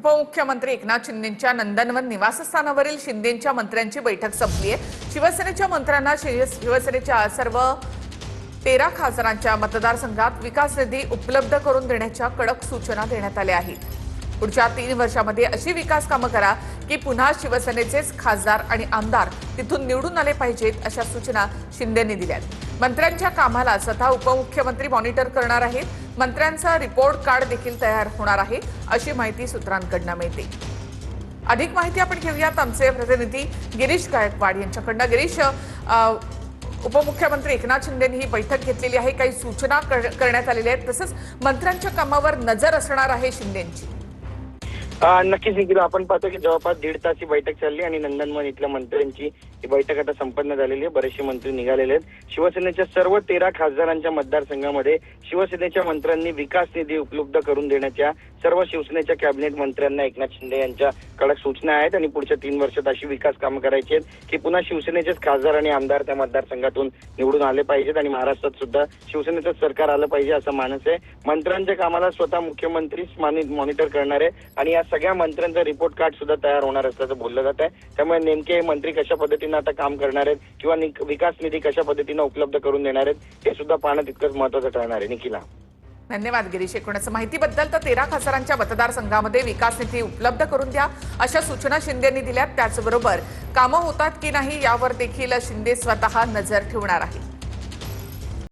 उपमुख्यमंत्री एकनाथ शिंदेंच्या नंदनवन निवासस्थानावरील शिंदेंच्या मंत्र्यांची बैठक संपली आहे। शिवसेनेच्या मंत्र्यांना शिवसेनेच्या सर्व 13 खासदारांच्या मतदारसंघात विकास निधी उपलब्ध करून देण्याच्या कडक सूचना देण्यात आल्या आहेत। पुढच्या 3 वर्षांमध्ये अशी विकास कामं करा की पुन्हा शिवसेनेचेच खासदार आणि आमदार तिथून निवडून आले पाहिजेत, अशा सूचना शिंदेंनी दिल्यात। मंत्र्यांच्या कामाला स्वतः उपमुख्यमंत्री मॉनिटर करणार आहेत। मंत्र्यांचा रिपोर्ट कार्ड देखील तयार होणार आहे, अशी माहिती सूत्रांकडून मिळते। अधिक माहिती आपण घेऊयात आमचे प्रतिनिधी गिरीश गायकवाड यांच्याकडून। गिरीश, उपमुख्यमंत्री एकनाथ शिंदेंनी ही बैठक घेतलेली आहे, काही सूचना करण्यात आलेल्या आहेत, तसंच मंत्र्यांच्या कामावर नजर असणार आहे शिंदेंची। नक्कीच निखिल, आपण पाहतो की जवळपास 1.5 तास ही बैठक चालली आणि नंदनवन इथल्या मंत्र्यांची ही बैठक आता संपन्न झालेली आहे। बरेचसे मंत्री निघालेले आहेत। शिवसेनेच्या सर्व 13 खासदारांच्या मतदारसंघामध्ये शिवसेनेच्या मंत्र्यांनी विकास निधी उपलब्ध करून देण्याच्या सर्व शिवसेनेच्या कॅबिनेट मंत्र्यांना एकनाथ शिंदे यांच्या कडक सूचना आहेत आणि पुढच्या 3 वर्षात अशी विकास कामं करायची आहेत की पुन्हा शिवसेनेचेच खासदार आणि आमदार त्या मतदारसंघातून निवडून आले पाहिजेत आणि महाराष्ट्रात सुद्धा शिवसेनेचं सरकार आलं पाहिजे, असं मानस आहे। मंत्र्यांच्या कामाला स्वतः मुख्यमंत्रीच मॉनिटर करणार आहे आणि या सगळ्या मंत्र्यांचा रिपोर्ट कार्ड सुद्धा तयार होणार असल्याचं बोललं जात आहे। त्यामुळे नेमके मंत्री कशा पद्धतीने आता काम करणार आहेत किंवा विकास निधी कशा पद्धतीने उपलब्ध करून देणार आहेत हे सुद्धा पाहणं तितकंच महत्त्वाचं ठरणार आहे। निखिला, धन्यवाद गिरीश। एकूणच माहितीबद्दल। तर 13 खासदारांच्या मतदारसंघामध्ये विकास निधी उपलब्ध करून द्या, अशा सूचना शिंदेंनी दिल्यात। त्याचबरोबर कामं होतात की नाही यावर देखील शिंदे स्वतः नजर ठेवणार आहेत।